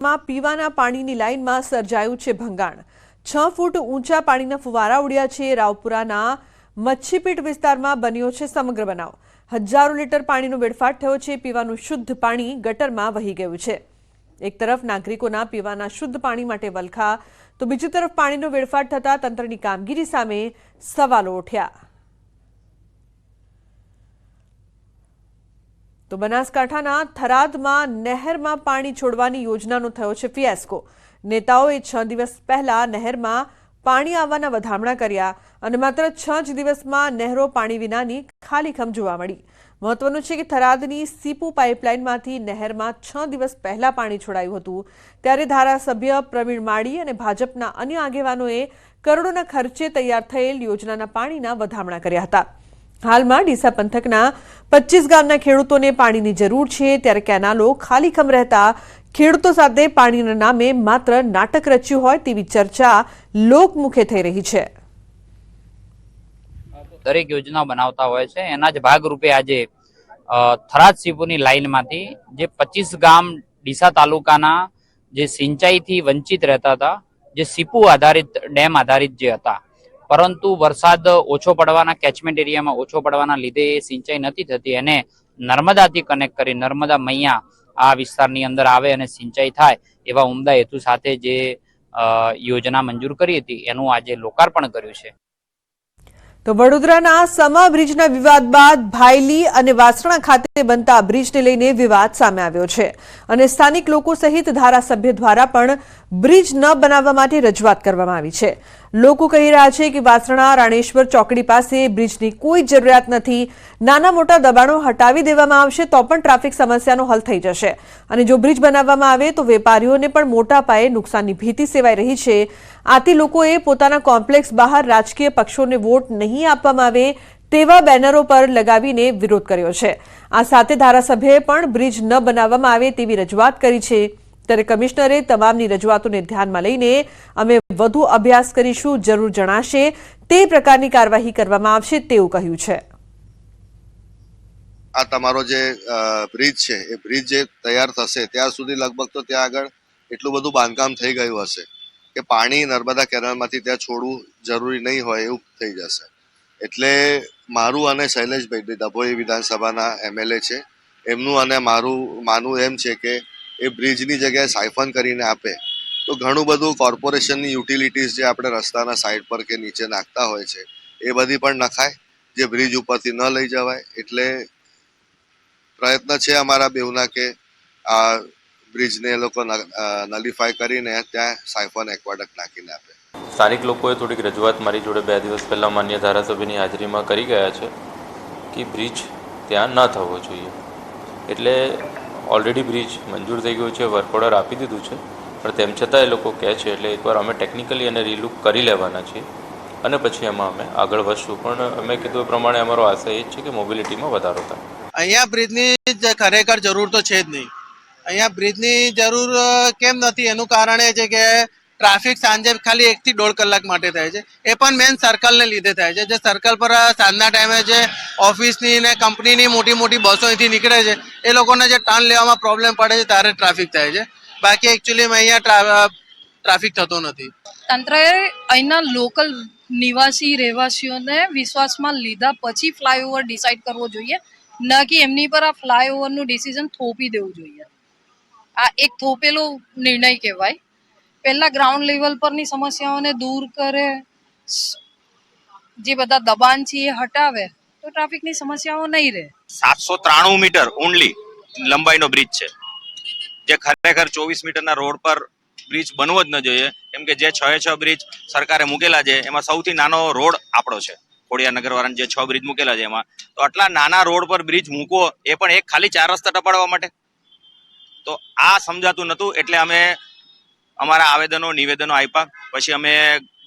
માં પીવાના પાણીની લાઇનમાં સર્જાયું છે ભંગાણ। 6 ફૂટ ઊંચા પાણીના ફુવારા ઉડ્યા છે। રાવપુરાના મચ્છીપીટ વિસ્તારમાં બન્યો છે સમગ્ર બનાવ। હજારો લીટર પાણીનો વેડફાટ થયો છે। પીવાનું શુદ્ધ પાણી ગટરમાં વહી ગયું છે। એક તરફ નાગરિકોના પીવાના શુદ્ધ પાણી માટે વલખા, તો બીજી તરફ પાણીનો વેડફાટ થતા તંત્રની કામગીરી સામે સવાલો ઉઠ્યા। તો બનાસકાંઠાના થરાદમાં નહેરમાં પાણી છોડવાની યોજનાનો થયો છે ફિયાસ્કો। નેતાઓએ 6 દિવસ પહેલા નહેરમાં પાણી આવવાના વધામણા કર્યા અને માત્ર 6 જ દિવસમાં નહેરો પાણી વિનાની ખાલીખમ જોવા મળી। મહત્વનું છે કે થરાદની સીપુ પાઇપલાઇનમાંથી નહેરમાં 6 દિવસ પહેલા પાણી છોડાયું હતું, ત્યારે ધારાસભ્ય પ્રવીણ માળી અને ભાજપના અન્ય આગેવાનોએ કરોડોના ખર્ચે તૈયાર થયેલ યોજનાના પાણીના વધામણા કર્યા હતા। હાલમાં ડીસા પંથકના 25 ગામના ખેડૂતોને પાણીની જરૂર છે, ત્યારે કેનાલો ખાલીખમ રહેતા ખેડૂતો સાથે પાણીના નામે માત્ર નાટક રચ્યું હોય તેવી ચર્ચા લોકમુખે થઈ રહી છે। દરેક યોજના બનાવતા હોય છે, એના જ ભાગરૂપે આજે થરાદ સીપુની લાઇનમાંથી જે 25 ગામ ડીસા તાલુકાના જે સિંચાઈથી વંચિત રહેતા હતા, જે સીપુ આધારિત ડેમ આધારિત જે હતા, પરંતુ વરસાદ ઓછો પડવાના કેચમેન્ટ એરિયામાં ઓછો પડવાના લીધે એ સિંચાઈ નથી થતી, એને નર્મદાથી કનેક્ટ કરી નર્મદા મૈયા આ વિસ્તારની અંદર આવે અને સિંચાઈ થાય એવા ઉમદા હેતુ સાથે જે યોજના મંજૂર કરી હતી એનું આજે લોકાર્પણ કર્યું છે। તો વડોદરાના સમા બ્રિજના વિવાદ બાદ ભાયલી અને વાસણા ખાતે બનતા બ્રિજને લઈને વિવાદ સામે આવ્યો છે અને સ્થાનિક લોકો સહિત ધારાસભ્ય દ્વારા પણ બ્રિજ ન બનાવવા માટે રજૂઆત કરવામાં આવી છે। લોકો કહી રહ્યા છે કે વાસણા રાણેશ્વર ચોકડી પાસે બ્રિજની કોઈ જરૂરિયાત નથી। નાના મોટા દબાણો હટાવી દેવામાં આવશે તો પણ ટ્રાફિક સમસ્યાનો હલ થઈ જશે અને જો બ્રિજ બનાવવામાં આવે તો વેપારીઓને પણ મોટા પાયે નુકસાનની ભીતિ સેવાઈ રહી છે। આથી લોકોએ પોતાના કોમ્પ્લેક્સ બહાર રાજકીય પક્ષોને વોટ નહીં આપવામાં આવે તેવા બેનરો પર લગાવીને વિરોધ કર્યો છે। આ સાથે ધારાસભ્યએ પણ બ્રિજ ન બનાવવામાં આવે તેવી રજૂઆત કરી છે, ત્યારે કમિશનરે તમામની રજૂઆતોને ધ્યાનમાં લઈને અમે વધુ અભ્યાસ કરીશું, જરૂર જણાશે તે પ્રકારની કાર્યવાહી કરવામાં આવશે તેવું કહ્યું છે। આ તમારો જે બ્રિજ છે એ બ્રિજ જે તૈયાર થશે ત્યાં સુધી લગભગ તો ત્યાં આગળ એટલું બધું બાંધકામ થઈ ગયું હશે કે પાણી નર્મદા કેનાલમાંથી ત્યાં છોડવું જરૂરી નહીં હોય એવું થઈ જશે। એટલે મારું અને શૈલેષભાઈ ડભોઈ વિધાનસભાના MLA છે, એમનું અને મારું માનવું એમ છે કે એ બ્રિજની જગ્યાએ સાયફન કરીને આપે તો ઘણું બધું કોર્પોરેશનની યુટિલિટીઝ જે આપણે રસ્તાના સાઈડ પર કે નીચે નાખતા હોય છે એ બધી પણ નખાય, જે બ્રિજ ઉપરથી ન લઈ જવાય। એટલે પ્રયત્ન છે અમારા બેઉના કે આ બ્રિજને એ લોકો નલિફાય કરીને ત્યાં સાયફન એક્વાડક્ટ નાખીને આપે। સ્થાનિક લોકોએ થોડીક રજૂઆત મારી જોડે 2 દિવસ પહેલાં માન્ય ધારાસભ્યની હાજરીમાં કરી ગયા છે કે બ્રિજ ત્યાં ન થવો જોઈએ। એટલે ઓલરેડી બ્રિજ મંજૂર થઈ ગયું છે, વર્ક ઓર્ડર આપી દીધું છે, પણ તેમ છતાં એ લોકો કહે છે એટલે એકવાર અમે ટેકનિકલી એને રીલુક કરી લેવાના છીએ અને પછી એમાં અમે આગળ વધશું। પણ અમે કીધું એ પ્રમાણે અમારો આશય એ જ છે કે મોબિલિટીમાં વધારો થાય। અહીંયા બ્રિજની ખરેખર જરૂર તો છે જ નહીં। અહીંયા બ્રિજની જરૂર કેમ નથી એનું કારણ એ છે કે ટ્રાફિક સાંજે ખાલી 1 થી 1.5 કલાક માટે થાય છે, એ પણ મેન સર્કલને લીધે થાય છે। જે સર્કલ પર સાંજના ટાઈમે જે ઓફિસની ને કંપનીની મોટી મોટી બસો અહીંથી નીકળે છે એ લોકોને જે ટર્ન લેવામાં પ્રોબ્લેમ પડે છે ત્યારે ટ્રાફિક થાય છે, બાકી એકચ્યુઅલીમાં અહીંયા ટ્રાફિક થતો નથી। તંત્રએ અહીંના લોકલ નિવાસી રહેવાસીઓને વિશ્વાસમાં લીધા પછી ફ્લાયઓવર ડિસાઇડ કરવો જોઈએ, ન કે એમની પર આ ફ્લાયઓવરનું ડિસિઝન થોપી દેવું જોઈએ। આ એક થોપેલો નિર્ણય કહેવાય। પહેલા ગ્રાઉન્ડ લેવલ પરની સમસ્યાઓને દૂર કરે, જે બધા દબાણ છે એ હટાવે તો ટ્રાફિકની સમસ્યાઓ નહીં રહે। 793 મીટર ઓનલી લંબાઈનો બ્રિજ છે, જે ખરેખર 24 મીટરના રોડ પર બ્રિજ બનવો જ ન જોઈએ, કેમ કે જે 6 બ્રિજ સરકારે મૂકેલા છે એમાં સૌથી નાનો રોડ આપણો છે, ખોડિયારનગર વાળાને જે 6 બ્રિજ મૂકેલા છે એમાં, તો આટલા નાના રોડ પર બ્રિજ મૂકવો એ પણ એક ખાલી 4 રસ્તા ટપાડવા માટે, તો આ સમજાતું નહોતું। એટલે અમે અમારા આવેદનો નિવેદનો આપ્યા, પછી અમે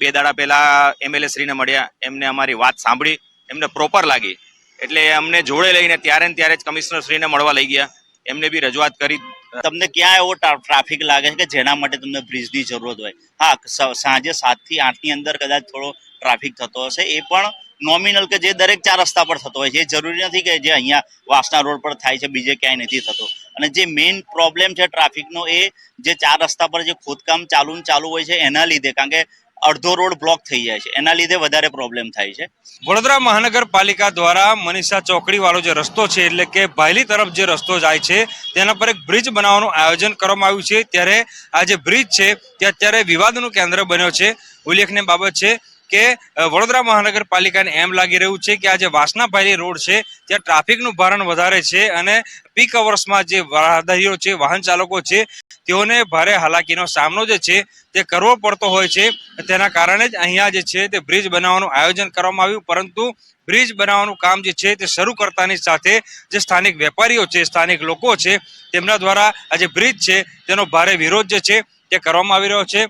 2 દાડા પહેલા MLA શ્રીને મળ્યા, એમને અમારી વાત સાંભળી, એમને પ્રોપર લાગી એટલે અમને જોડે લઈને ત્યારે ને ત્યારે જ કમિશનર શ્રીને મળવા લઈ ગયા, એમને બી રજૂઆત કરી। તમને ક્યાં એવો ટ્રાફિક લાગે છે કે જેના માટે તમને બ્રિજની જરૂરત હોય? હા, સાંજે 7 થી 8 ની અંદર કદાચ થોડો ટ્રાફિક થતો હશે, એ પણ નોમિનલ કે જે દરેક 4 રસ્તા પર થતો હોય છે. એ જરૂરી નથી કે જે અહીંયા વાસણા રોડ પર થાય છે બીજે ક્યાંય નથી થતો. અને જે મેઇન પ્રોબ્લેમ છે ટ્રાફિકનો એ જે 4 રસ્તા પર જે ખોદકામ ચાલુ હોય છે એના લીધે, કારણ કે અડધો રોડ બ્લોક થઈ જાય છે, એના લીધે વધારે પ્રોબ્લેમ થાય છે. વડોદરા મહાનગરપાલિકા દ્વારા મનીષા ચોકડી વાળો જે રસ્તો છે એટલે કે ભાયલી તરફ જે રસ્તો જાય છે તેના પર એક બ્રિજ બનાવવાનું આયોજન કરવામાં આવ્યું છે. ત્યારે આ જે બ્રિજ છે તે અત્યારે વિવાદનું કેન્દ્ર બન્યો છે. ઉલ્લેખનીય બાબત છે કે વડોદરા મહાનગરપાલિકાને એમ લાગી રહ્યું છે કે આ જે વાસણા ભાયલી રોડ છે ત્યાં ટ્રાફિકનું ભારણ વધારે છે અને પીક અવર્સમાં જે રાહદારીઓ છે, વાહન ચાલકો છે, તેઓને ભારે હાલાકીનો સામનો જે છે તે કરવો પડતો હોય છે. તેના કારણે જ અહીંયા જે છે તે બ્રિજ બનાવવાનું આયોજન કરવામાં આવ્યું. પરંતુ બ્રિજ બનાવવાનું કામ જે છે તે શરૂ કરતાની સાથે જે સ્થાનિક વેપારીઓ છે, સ્થાનિક લોકો છે, તેમના દ્વારા આ જે બ્રિજ છે તેનો ભારે વિરોધ જે છે તે કરવામાં આવી રહ્યો છે.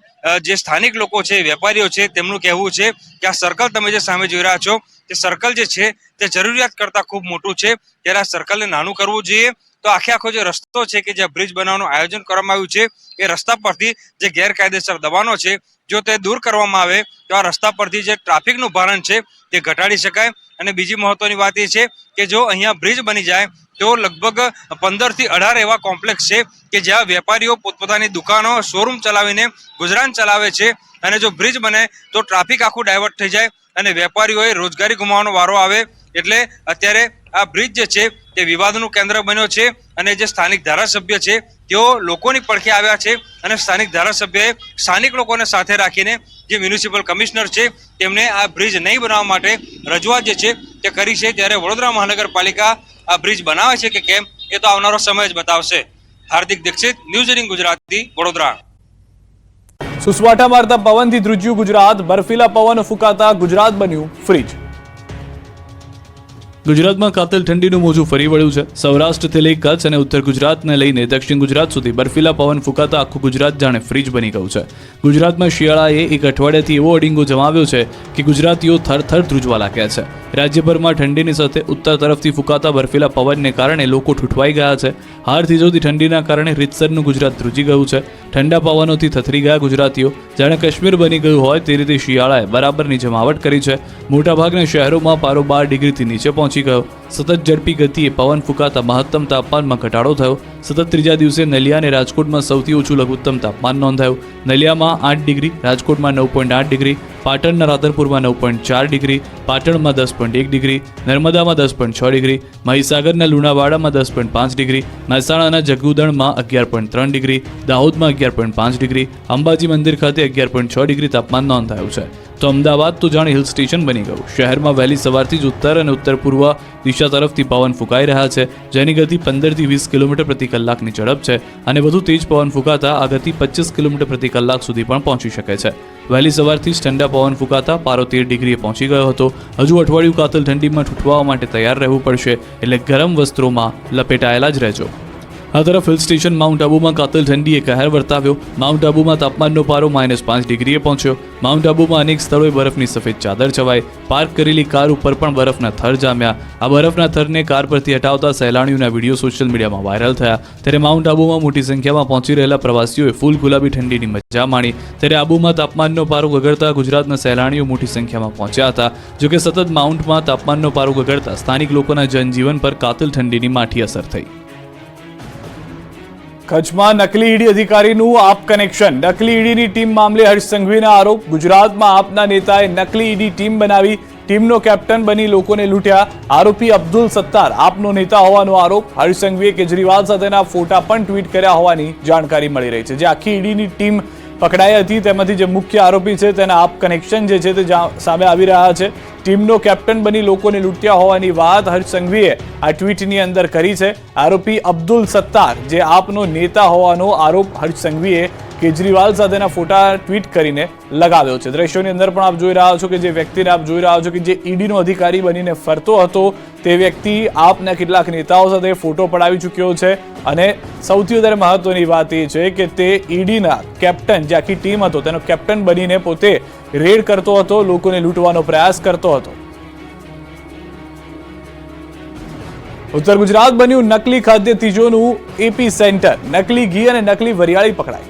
જે સ્થાનિક લોકો છે, વેપારીઓ છે, તેમનું કહેવું છે કે આ સર્કલ તમે જે સામે જોઈ રહ્યા છો તે સર્કલ જે છે તે જરૂરિયાત કરતાં ખૂબ મોટું છે. ત્યારે આ સર્કલને નાનું કરવું જોઈએ. તો આખો જે રસ્તો છે કે જ્યાં બ્રિજ બનાવવાનું આયોજન કરવામાં આવ્યું છે એ રસ્તા પરથી જે ગેરકાયદેસર દબાણો છે જો તે દૂર કરવામાં આવે તો આ રસ્તા પરથી જે ટ્રાફિકનું ભારણ છે તે ઘટાડી શકાય. અને બીજી મહત્વની વાત એ છે કે જો અહીંયા બ્રિજ બની જાય તો લગભગ 15 થી 18 એવા કોમ્પ્લેક્સ છે કે જ્યાં વેપારીઓ પોતપોતાની દુકાનો, શોરૂમ ચલાવીને ગુજરાન ચલાવે છે. અને જો બ્રિજ બને તો ટ્રાફિક આખું ડાયવર્ટ થઈ જાય અને વેપારીઓએ રોજગારી ગુમાવવાનો વારો આવે. એટલે અત્યારે આ બ્રિજ જે છે તે વિવાદનું કેન્દ્ર બન્યો છે. અને જે સ્થાનિક ધારાસભ્ય છે તેઓ લોકોની પડખે આવ્યા છે અને સ્થાનિક ધારાસભ્યએ સ્થાનિક લોકોને સાથે રાખીને જે મ્યુનિસિપલ કમિશનર છે તેમને આ બ્રિજ નહીં બનાવવા માટે રજૂઆત જે છે તે કરી છે. ત્યારે વડોદરા મહાનગરપાલિકા આ બ્રિજ બનાવે છે કે કેમ એ તો આવનારો સમય જ બતાવશે. હાર્દિક દીક્ષિત, ન્યૂઝ 18 ગુજરાતી, વડોદરા. સુસવાટા મારતા પવનથી ધ્રુજ્યું ગુજરાત. બર્ફીલા પવન ફૂંકાતા ગુજરાત બન્યું ફ્રીજ. ગુજરાતમાં કાતિલ ઠંડીનું મોજું ફરી વળ્યું છે. સૌરાષ્ટ્રથી લઈ કચ્છ અને ઉત્તર ગુજરાતને લઈને દક્ષિણ ગુજરાત સુધી બર્ફીલા પવન ફૂંકાતા આખું ગુજરાત જાણે ફ્રીજ બની ગયું છે. ગુજરાતમાં શિયાળાએ એક અઠવાડિયાથી એવો અડીંગો જમાવ્યો છે કે ગુજરાતીઓ થરથર ધ્રુજવા લાગ્યા છે. રાજ્યભરમાં ઠંડીની સાથે ઉત્તર તરફથી ફૂંકાતા બર્ફીલા પવનને કારણે લોકો ઠૂંઠવાઈ ગયા છે. હાર થીજોતી ઠંડીના કારણે રીતસરનું ગુજરાત ધ્રુજી ગયું છે. ઠંડા પવનોથી થથરી ગયા ગુજરાતીઓ. જાણે કાશ્મીર બની ગયું હોય તે રીતે શિયાળાએ બરાબરની જમાવટ કરી છે. મોટાભાગના શહેરોમાં પારો 12 ડિગ્રીથી નીચે પહોંચી ગયો. સતત ઝડપી ગતિએ પવન ફૂંકાતા મહત્તમ તાપમાનમાં ઘટાડો થયો. સતત ત્રીજા દિવસે નલિયા અને રાજકોટમાં સૌથી ઓછું લઘુત્તમ તાપમાન નોંધાયું. નલિયામાં 8 ડિગ્રી, રાજકોટમાં 9.8 ડિગ્રી, પાટણના રાધનપુરમાં 9.4 ડિગ્રી, પાટણમાં 10.1 ડિગ્રી, નર્મદામાં 10.6 ડિગ્રી, મહીસાગરના લુણાવાડામાં 10.5 ડિગ્રી, મહેસાણાના જગુદણમાં 11.3 ડિગ્રી, દાહોદમાં 11.5 ડિગ્રી, અંબાજી મંદિર ખાતે 11.6 ડિગ્રી તાપમાન નોંધાયું છે. તો અમદાવાદ તો જાણે હિલ સ્ટેશન બની ગયું. શહેરમાં વહેલી સવારથી જ ઉત્તર અને ઉત્તર પૂર્વ દિશા તરફથી પવન ફૂંકાઈ રહ્યા છે, જેની ગતિ 15 થી 20 કિલોમીટર પ્રતિ કલાકની ઝડપ છે. અને વધુ તેજ પવન ફૂંકાતા આ ગતિ 25 કિલોમીટર પ્રતિ કલાક સુધી પણ પહોંચી શકે છે. વહેલી સવારથી જ ઠંડા પવન ફૂંકાતા પારો 13 ડિગ્રીએ પહોંચી ગયો હતો. હજુ અઠવાડિયું કાતિલ ઠંડીમાં ઠૂંઠવા માટે તૈયાર રહેવું પડશે, એટલે ગરમ વસ્ત્રોમાં લપેટાયેલા જ રહેજો. આ તરફ હિલ સ્ટેશન માઉન્ટ આબુમાં કાતિલ ઠંડીએ કહેર વર્તાવ્યો. માઉન્ટ આબુમાં તાપમાનનો પારો -5 ડિગ્રીએ પહોંચ્યો. માઉન્ટ આબુમાં અનેક સ્થળોએ બરફની સફેદ ચાદર છવાઈ. પાર્ક કરેલી કાર ઉપર પણ બરફના થર જામ્યા. આ બરફના થરને કાર પરથી હટાવતા સહેલાણીઓના વિડીયો સોશિયલ મીડિયામાં વાયરલ થયા. ત્યારે માઉન્ટ આબુમાં મોટી સંખ્યામાં પહોંચી રહેલા પ્રવાસીઓએ ફૂલ ગુલાબી ઠંડીની મજા માણી. ત્યારે આબુમાં તાપમાનનો પારો ગગડતા ગુજરાતના સહેલાણીઓ મોટી સંખ્યામાં પહોંચ્યા હતા. જોકે સતત માઉન્ટમાં તાપમાનનો પારો ગગડતા સ્થાનિક લોકોના જનજીવન પર કાતિલ ઠંડીની માઠી અસર થઈ. કચ્છમાં નકલી ઈડી અધિકારીનું આપ કનેક્શન. નકલી ઈડીની ટીમ મામલે હર્ષ સંઘવીના આરોપ. ગુજરાતમાં આપના નેતાએ નકલી ઈડી ટીમ બનાવી, ટીમનો કેપ્ટન બની લોકોને લૂંટ્યા. આરોપી અબ્દુલ સત્તાર આપનો નેતા હોવાનો આરોપ. હર્ષ સંઘવીએ કેજરીવાલ સાથેના ફોટા પણ ટ્વીટ કર્યા હોવાની જાણકારી મળી રહી છે. જે આખી ઈડીની ટીમ પકડાઈ હતી તેમાંથી જે મુખ્ય આરોપી છે તેના આપ કનેક્શન જે છે તે સામે આવી રહ્યા છે. ટીમનો કેપ્ટન બની લોકોને લૂંટ્યા હોવાની વાત હર્ષ સંઘવીએ આ ટ્વીટની અંદર કરી છે. આરોપી અબ્દુલ સત્તાર જે આપનો નેતા હોવાનો આરોપ હર્ષ સંઘવીએ કેજરીવાલ સાથેના ફોટા ટ્વીટ કરીને લગાવ્યો છે. દ્રશ્યોની અંદર પણ આપ જોઈ રહ્યા છો કે જે વ્યક્તિને આપ જોઈ રહ્યા છો કે જે ઈડીનો અધિકારી બનીને ફરતો હતો તે વ્યક્તિ આપના કેટલાક નેતાઓ સાથે ફોટો પડાવી ચૂક્યો છે. અને સૌથી વધારે મહત્વની વાત એ છે કે તે ઈડીના કેપ્ટન જે આખી ટીમ હતો તેનો કેપ્ટન બનીને પોતે રેડ કરતો હતો, લોકોને લૂંટવાનો પ્રયાસ કરતો હતો. ઉત્તર ગુજરાત બન્યું નકલી ખાદ્ય ચીજોનું એપી સેન્ટર. નકલી ઘી અને નકલી વરિયાળી પકડાઈ.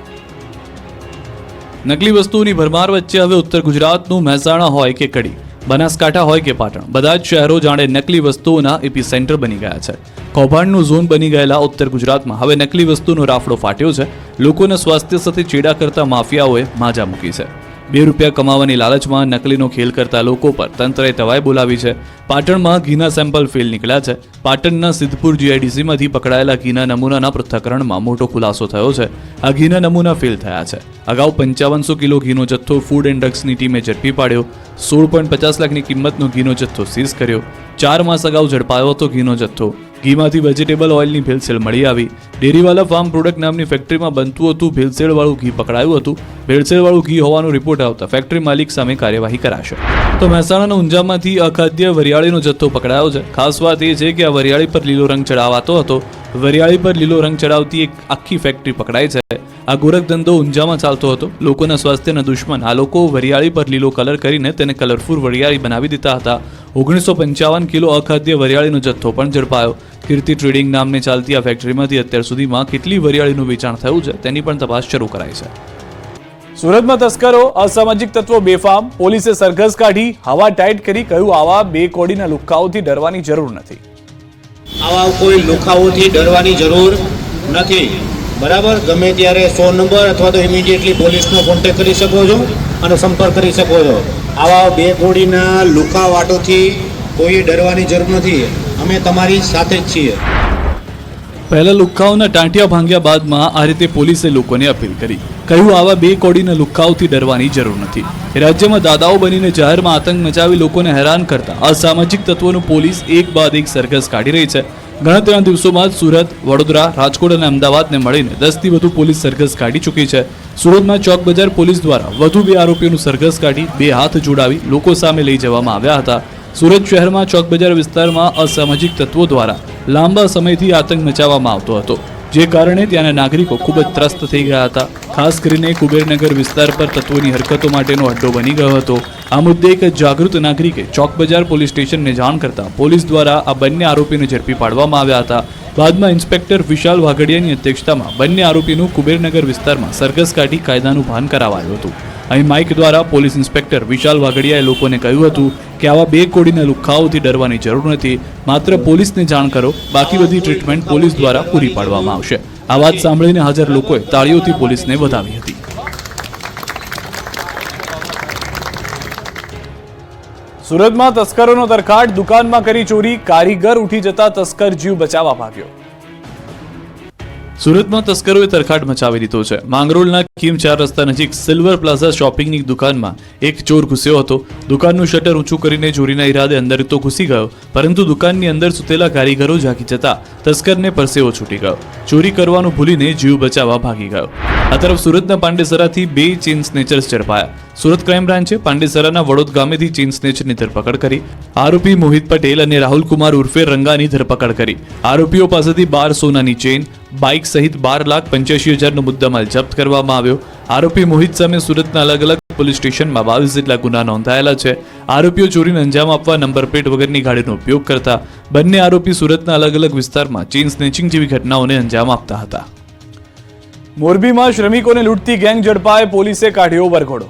નકલી વસ્તુઓની ભરમાર વચ્ચે હવે ઉત્તર ગુજરાતનું મહેસાણા હોય કે કડી, બનાસકાંઠા હોય કે પાટણ, બધા જ શહેરો જાણે નકલી વસ્તુઓના એપી સેન્ટર બની ગયા છે. કૌભાંડનું ઝોન બની ગયેલા ઉત્તર ગુજરાતમાં હવે નકલી વસ્તુનો રાફડો ફાટ્યો છે. લોકોના સ્વાસ્થ્ય સાથે ચેડા કરતા માફિયાઓએ માજા મૂકી છે. 2 રૂપિયા કમાવાની લાલચમાં નકલીનો ખેલ કરતા લોકો પર તંત્રએ તવાઈ બોલાવી છે. પાટણમાં ઘીના સેમ્પલ ફેલ નીકળ્યા છે. પાટણના સિદ્ધપુર જીઆઈડીસીમાંથી પકડાયેલા ઘીના નમૂનાના પૃથ્થકરણમાં મોટો ખુલાસો થયો છે. આ ઘીના નમૂના ફેલ થયા છે. અગાઉ 5500 કિલો ઘીનો જથ્થો ફૂડ એન્ડ ડ્રગ્સની ટીમે ઝડપી પાડ્યો. 16.50 લાખની કિંમતનો ઘીનો જથ્થો સીઝ કર્યો. 4 માસ અગાઉ ઝડપાયો હતો ઘીનો જથ્થો. ઘીમાંથી વેજીટેબલ ઓઇલની ભેળસેળ મળી આવી. ડેરીવાલા ફાર્મ પ્રોડક્ટ નામની ફેક્ટરીમાં બનતું હતું ભેળસેળવાળું ઘી પકડાયું હતું. ભેળસેળવાળું ઘી હોવાનો રિપોર્ટ આવતા ફેક્ટરી માલિક સામે કાર્યવાહી કરાશે. તો મહેસાણાના ઊંઝામાંથી અખાદ્ય વરિયાળીનો જથ્થો પકડાયો છે. ખાસ વાત એ છે કે આ વરિયાળી પર લીલો રંગ ચડાવાતો હતો. વરિયાળી પર લીલો રંગ ચડાવતી એક આખી ફેક્ટરી પકડાઈ છે. આ ગોરખ ધંધો ઊંઝામાં ચાલતો હતો. લોકોના સ્વાસ્થ્યના દુશ્મન આ લોકો વરિયાળી પર લીલો કલર કરીને તેને કલરફુલ વરિયાળી બનાવી દેતા હતા. 1955 કિલો અખાદ્ય વરિયાળીનો જથ્થો પણ ઝડપાયો. કીર્તિ ટ્રેડિંગ નામને ચાલતી આ ફેક્ટરીમાંથી અત્યાર સુધીમાં કેટલી વરિયાળીનું વેચાણ થયું છે તેની પણ તપાસ શરૂ કરાઈ છે. સુરતમાં તસ્કરો અસામાજિક તત્વો બેફામ, પોલીસે સરઘસ કાઢી હવા ટાઈટ કરી કહ્યું આવા 2 કોડીના લુખ્ખાઓથી ડરવાની જરૂર નથી. આવા કોઈ લુખાઓથી ડરવાની જરૂર નથી. બરાબર, ગમે ત્યારે 100 નંબર અથવા તો ઇમિડિયેટલી પોલીસનો કોન્ટેક્ટ કરી શકો છો અને સંપર્ક કરી શકો છો. આવા 2 કોડીના લુખાવાટોથી કોઈ ડરવાની જરૂર નથી. અમે તમારી સાથે જ છીએ. પહેલા લુખ્ખાઓના ટાંટિયા ભાંગ્યા બાદમાં આ રીતે પોલીસે લોકોને અપીલ કરી. કહ્યું આવા 2 કોડીના લુખ્ખાઓથી ડરવાની જરૂર નથી. રાજ્યમાં દાદાઓ બનીને જાહેરમાં આતંક મચાવી લોકોને હેરાન કરતા અસામાજિક તત્વોનું પોલીસ એક બાદ એક સરઘસ કાઢી રહી છે. ગણતરીના દિવસોમાં જ સુરત, વડોદરા, રાજકોટ અને અમદાવાદને મળીને 10થી વધુ પોલીસ સરઘસ કાઢી ચૂકી છે. સુરતમાં ચોક બજાર પોલીસ દ્વારા વધુ 2 આરોપીઓનું સરઘસ કાઢી 2 હાથ જોડાવી લોકો સામે લઈ જવામાં આવ્યા હતા. સુરત શહેરમાં ચોક બજાર વિસ્તારમાં અસામાજિક તત્વો દ્વારા લાંબા સમયથી આતંક મચાવવામાં આવતો હતો, જે કારણે ત્યાંના નાગરિકો ખૂબ જ ત્રસ્ત થઈ ગયા હતા. ખાસ કરીને કુબેરનગર વિસ્તાર પર તત્વોની હરકતો માટેનો અડ્ડો બની ગયો હતો. આ મુદ્દે એક જાગૃત નાગરિકે ચોક બજાર પોલીસ સ્ટેશનને જાણ કરતા પોલીસ દ્વારા આ બંને આરોપીને ઝડપી પાડવામાં આવ્યા હતા. બાદમાં ઇન્સ્પેક્ટર વિશાલ વાઘડિયાની અધ્યક્ષતામાં બંને આરોપીનું કુબેરનગર વિસ્તારમાં સરઘસ કાઢી કાયદાનું ભાન કરાવાયું હતું. અહીં માઇક દ્વારા પોલીસ ઇન્સ્પેક્ટર વિશાલ વાઘડિયાએ લોકોને કહ્યું હતું કે આવા 2 કોડીના લુખ્ખાઓથી ડરવાની જરૂર નથી. માત્ર પોલીસને જાણ કરો, બાકી બધી ટ્રીટમેન્ટ પોલીસ દ્વારા પૂરી પાડવામાં આવશે. આ વાત સાંભળીને હાજર લોકોએ તાળીઓથી પોલીસને વધાવી હતી. સુરતમાં તસ્કરોનો તરખાટ, દુકાનમાં કરી ચોરી, કારીગર ઉઠી જતા તસ્કર જીવ બચાવવા ભાગ્યો. સુરતમાં તસ્કરોએ તરખાટ મચાવી દીધો છે. માંગરોળના કીમ 4 રસ્તા નજીક સિલ્વર પ્લાઝા શોપિંગની દુકાનમાં એક ચોર ઘૂસ્યો હતો. દુકાનનું શટર ઊંચું કરીને ચોરીના ઈરાદે અંદર તો ઘૂસી ગયો, પરંતુ દુકાનની અંદર સૂતેલા કારીગરો જાગી જતા તસ્કરને પરસેવો છૂટી ગયો. ચોરી કરવાનું ભૂલીને જીવ બચાવવા ભાગી ગયો. આ તરફ સુરતના પાંડેસરાથી 2 ચેઇન સ્નેચર્સ ઝડપાયા. સુરત ક્રાઇમ બ્રાન્ચે પાંડેસરાના વડોદ ગામેથી ચેઇન સ્નેચરની ધરપકડ કરી. આરોપી મોહિત પટેલ અને રાહુલ કુમાર ઉર્ફે રંગાની ધરપકડ કરી. આરોપીઓ પાસેથી 12 સોનાની ચેઇન, બાઇક સહિત 12,85,000નો મુદ્દામાલ જપ્ત કરવામાં આવ્યો. આરોપી મોહિત સામે સુરતના અલગ અલગ પોલીસ સ્ટેશનમાં 22 જેટલા ગુના નોંધાયેલા છે. આરોપીઓ ચોરીને અંજામ આપવા નંબર પ્લેટ વગરની ગાડીનો ઉપયોગ કરતા. બંને આરોપી સુરતના અલગ અલગ વિસ્તારમાં ચેઇન સ્નેચિંગ જેવી ઘટનાઓને અંજામ આપતા હતા. મોરબીમાં શ્રમિકોને લૂંટતી ગેંગ ઝડપાય, પોલીસે કાઢ્યો વરઘોડો.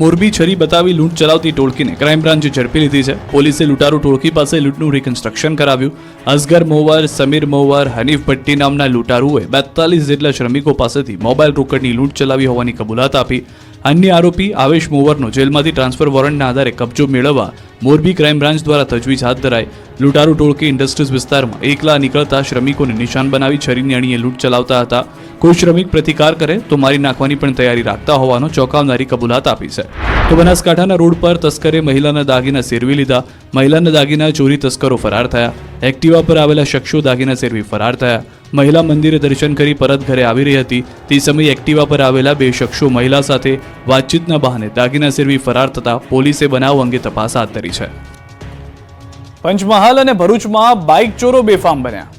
મોરબી છરી બતાવી લૂંટ ચલાવતી ટોળકીને ક્રાઇમ બ્રાન્ચે ઝડપી લીધી છે. પોલીસે લૂંટારૂ ટોળકી પાસે લૂંટનું રિકન્સ્ટ્રક્શન કરાવ્યું. અસગર મોવાર, સમીર મોવાર, હનીફ ભટ્ટી નામના લૂંટારૂએ 42 જેટલા શ્રમિકો પાસેથી મોબાઈલ રોકડની લૂંટ ચલાવી હોવાની કબૂલાત આપી. અન્ય આરોપી આવેશ મોવરનો જેલમાંથી ટ્રાન્સફર વોરંટના આધારે કબજો મેળવવા મોરબી ક્રાઇમ બ્રાન્ચ દ્વારા તજવીજ હાથ ધરાઈ. લૂંટારૂ ટોળકી ઇન્ડસ્ટ્રીઝ વિસ્તારમાં એકલા નીકળતા શ્રમિકોને નિશાન બનાવી છરીની અણીએ લૂંટ ચલાવતા હતા. કોઈ શ્રમિક પ્રતિકાર કરે તો મારી નાખવાની પણ તૈયારી રાખતા હોવાનો ચોંકાવનારી કબૂલાત આપી છે. તો બનાસકાંઠાના રોડ પર તસ્કરે મહિલાના દાગીના સેરવી લીધા. મહિલાના દાગીના ચોરી તસ્કરો ફરાર થયા. એક્ટિવા પર આવેલા શખ્સો દાગીના સેરવી ફરાર થયા. મહિલા મંદિરે દર્શન કરી પરત ઘરે આવી રહી હતી તે સમયે એક્ટિવા પર આવેલા 2 શખ્સો મહિલા સાથે વાતચીતના બહાને દાગીના સેરવી ફરાર થતા પોલીસે બનાવ અંગે તપાસ હાથ ધરી છે. પંચમહાલ અને ભરૂચમાં બાઇક ચોરો બેફામ બન્યા.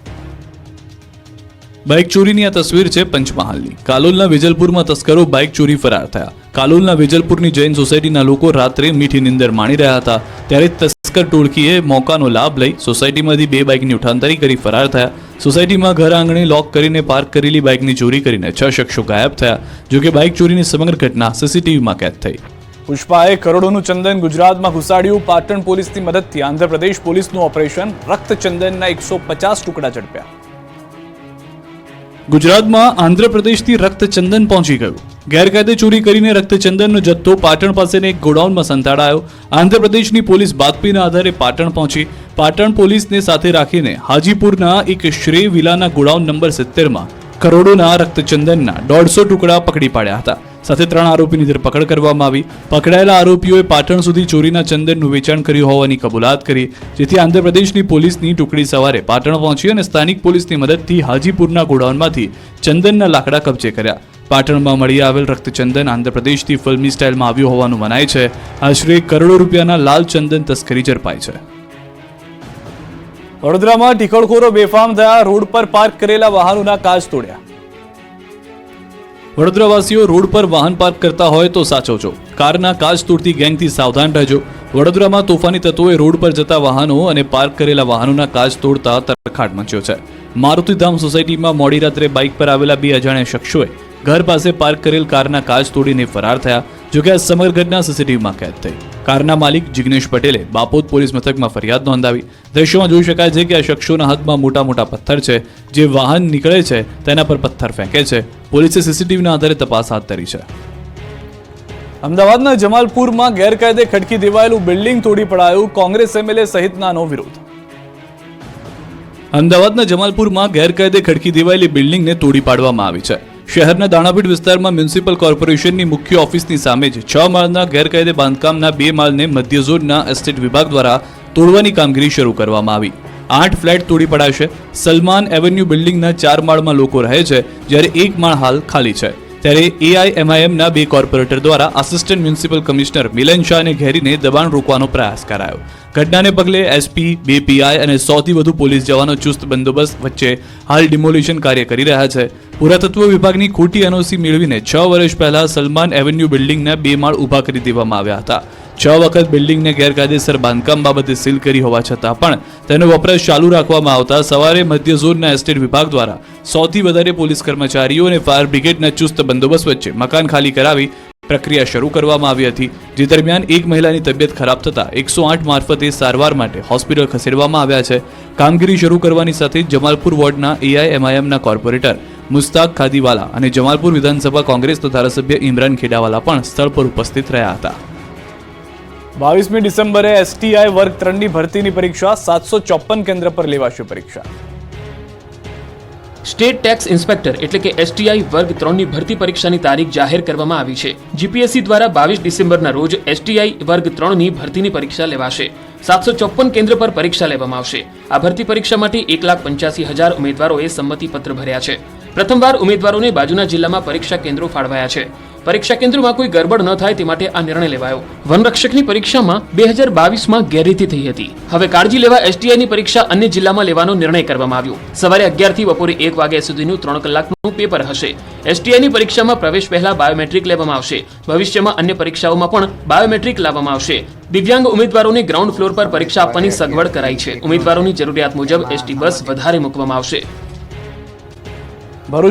બાઇક ચોરીની આ તસવીર છે પંચમહાલની. કાલોલના વેજલપુરમાં તસ્કરો બાઇક ચોરી ફરાર થયા. કાલોલના વેજલપુરની જૈન સોસાયટીના લોકો રાત્રે મીઠી નિંદર માણી રહ્યા હતા ત્યારે તસ્કર ટોળકીએ મોકાનો લાભ લઈ સોસાયટીમાંથી 2 બાઇકની ઉઠાંતરી કરી ફરાર થયા. સોસાયટીમાં ઘર આંગણે લોક કરીને પાર્ક કરેલી બાઇકની ચોરી કરીને 6 શખ્સો ગાયબ થયા. જોકે બાઇક ચોરીની સમગ્ર ઘટના સીસીટીવીમાં કેદ થઈ. પુષ્પાએ કરોડોનું ચંદન ગુજરાતમાં ઘુસાડ્યું. પાટણ પોલીસની મદદથી આંધ્રપ્રદેશ પોલીસનું ઓપરેશન. રક્તચંદનના 150 ટુકડા ઝડપ્યા. ગુજરાતમાં આંધ્રપ્રદેશથી રક્તચંદન પહોંચી ગયું. ગેરકાયદે ચોરી કરીને રક્તચંદનનો જથ્થો પાટણ પાસેના એક ગોડાઉનમાં સંતાડાયો. આંધ્રપ્રદેશની પોલીસ બાતમીના આધારે પાટણ પહોંચી. પાટણ પોલીસને સાથે રાખીને હાજીપુરના એક શ્રેય વિલાના ગોડાઉન નંબર 70માં કરોડોના રક્તચંદનના 150 ટુકડા પકડી પાડ્યા હતા. સાથે 3 આરોપીની ધરપકડ કરવામાં આવી. પકડાયેલા આરોપીઓએ પાટણ સુધી ચોરીના ચંદનનું વેચાણ કર્યું હોવાની કબૂલાત કરી, જેથી આંધ્રપ્રદેશની પોલીસની ટુકડી સવારે પાટણ પહોંચી અને સ્થાનિક પોલીસની મદદથી હાજીપુરના ગોડાઉનમાંથી ચંદનના લાકડા કબજે કર્યા. પાટણમાં મળી આવેલ રક્તચંદન આંધ્રપ્રદેશથી ફિલ્મી સ્ટાઇલમાં આવ્યું હોવાનું મનાય છે. આશરે કરોડો રૂપિયાના લાલ ચંદન તસ્કરી ઝડપાઈ છે. વડોદરામાં ટીકડખોરો બેફામ થયા. રોડ પર પાર્ક કરેલા વાહનોના કાચ તોડ્યા. વડોદરાવાસીઓ રોડ પર વાહન પાર્ક કરતા હોય તો સાચવજો. કારના કાચ તોડતી ગેંગથી સાવધાન રહેજો. વડોદરામાં તોફાની તત્વોએ રોડ પર જતા વાહનો અને પાર્ક કરેલા વાહનોના કાચ તોડતા તરખાટ મચ્યો છે. મારુતિધામ સોસાયટીમાં મોડી રાત્રે બાઇક પર આવેલા 2 અજાણ્યા શખ્સોએ ઘર પાસે પાર્ક કરેલ કારના કાચ તોડીને ફરાર થયા. જોકે આ સમગ્ર ઘટના સીસીટીવીમાં કેદ થઈ. કારના માલિક જિગ્નેશ પટેલે બાપોદ પોલીસ મથકમાં ફરિયાદ નોંધાવી. દ્રશ્યોમાં જોઈ શકાય છે કે આ શખ્સોના હાથમાં મોટા મોટા પથ્થર છે. જે વાહન નીકળે છે તેના પર પથ્થર ફેંકે છે. પોલીસે સીસીટીવીના આધારે તપાસ હાથ ધરી છે. અમદાવાદના જમાલપુરમાં ગેરકાયદે ખડકી દેવાયેલું બિલ્ડિંગ તોડી પડાયું. કોંગ્રેસ એમએલએ સહિતનાનો વિરોધ. અમદાવાદના જમાલપુરમાં ગેરકાયદે ખડકી દેવાયેલી બિલ્ડિંગને તોડી પાડવામાં આવી છે. શહેરના દાણાપીઠ વિસ્તારમાં મ્યુનિસિપલ કોર્પોરેશનની મુખ્ય ઓફિસની સામે જ 6 માળના ગેરકાયદે બાંધકામના 2 માળને મધ્ય ઝોનના એસ્ટેટ વિભાગ દ્વારા તોડવાની કામગીરી શરૂ કરવામાં આવી. 8 ફ્લેટ તોડી પડાશે. સલમાન એવન્યુ બિલ્ડિંગના 4 માળમાં લોકો રહે છે, જ્યારે 1 માળ હાલ ખાલી છે. ત્યારે એઆઈએમઆઈએમના 2 કોર્પોરેટર દ્વારા આસિસ્ટન્ટ મ્યુનિસિપલ કમિશનર મિલન શાહને ઘેરીને દબાણ રોકવાનો પ્રયાસ કરાયો. ઘટનાને પગલે એસપી, 2 પીઆઈ અને 100થી વધુ પોલીસ જવાનો ચુસ્ત બંદોબસ્ત વચ્ચે હાલ ડિમોલિશન કાર્ય કરી રહ્યા છે. પુરાતત્વ વિભાગની ખોટી એનઓસી મેળવીને 6 વર્ષ પહેલા સલમાન એવન્યુ બિલ્ડિંગના 2 માળ ઊભા કરી દેવામાં આવ્યા હતા. 6 વખત બિલ્ડિંગને ગેરકાયદેસર બાંધકામ બાબતે સીલ કરી હોવા છતાં પણ તેનો વપરાશ ચાલુ રાખવામાં આવતા સવારે મધ્ય ઝોનના એસ્ટેટ વિભાગ દ્વારા 100થી વધારે પોલીસ કર્મચારીઓ અને ફાયર બ્રિગેડના ચુસ્ત બંદોબસ્ત વચ્ચે મકાન ખાલી કરાવી પ્રક્રિયા શરૂ કરવામાં આવી હતી. જે દરમિયાન એક મહિલાની તબિયત ખરાબ થતા 108 મારફતે સારવાર માટે હોસ્પિટલ ખસેડવામાં આવ્યા છે. કામગીરી શરૂ કરવાની સાથે જમાલપુર વોર્ડના એઆઈએમઆઈએમના કોર્પોરેટર મુસ્તાક ખાદીવાલા અને જમાલપુર વિધાનસભા કોંગ્રેસના ધારાસભ્ય ઇમરાન ખેડાવાલા પણ સ્થળ પર ઉપસ્થિત રહ્યા હતા. 22મી ડિસેમ્બરે એસટીઆઈ વર્ગ 3ની ભરતીની પરીક્ષા. 754 કેન્દ્ર પર લેવાશે પરીક્ષા. સ્ટેટ ટેક્સ ઇન્સ્પેક્ટર એટલે કે એસટીઆઈ વર્ગ 3ની ભરતી પરીક્ષાની તારીખ જાહેર કરવામાં આવી છે. જીપીએસસી દ્વારા 22 ડિસેમ્બરના રોજ એસટીઆઈ વર્ગ 3ની ભરતીની પરીક્ષા લેવાશે. 754 કેન્દ્ર પર પરીક્ષા લેવામાં આવશે. આ ભરતી પરીક્ષા માટે 1,85,000 ઉમેદવારોએ સંમતિપત્ર ભર્યા છે. પ્રથમવાર ઉમેદવારોને બાજુના જિલ્લામાં પરીક્ષા કેન્દ્રો ફાળવાયા છે. પરીક્ષા કેન્દ્રોમાં કોઈ ગરબડ ન થાય તે માટે આ નિર્ણય લેવાયો. વનરક્ષકની પરીક્ષામાં 2022માં ગેરરીતિ થઈ હતી. હવે કાળજી લેવા એસટીઆઈની પરીક્ષા અન્ય જિલ્લામાં લેવાનો નિર્ણય કરવામાં આવ્યો. સવારે 11 થી બપોરે 1 વાગ્યા સુધીનું 3 કલાકનું પેપર હશે. એસટીઆઈની પરીક્ષામાં પ્રવેશ પહેલા બાયોમેટ્રિક લેવામાં આવશે. ભવિષ્યમાં અન્ય પરીક્ષાઓમાં પણ બાયોમેટ્રિક લાવવામાં આવશે. દિવ્યાંગ ઉમેદવારોને ગ્રાઉન્ડ ફ્લોર પર પરીક્ષા આપવાની સગવડ કરાઈ છે. ઉમેદવારોની જરૂરિયાત મુજબ એસટી બસ વધારે મૂકવામાં આવશે. ભરૂચ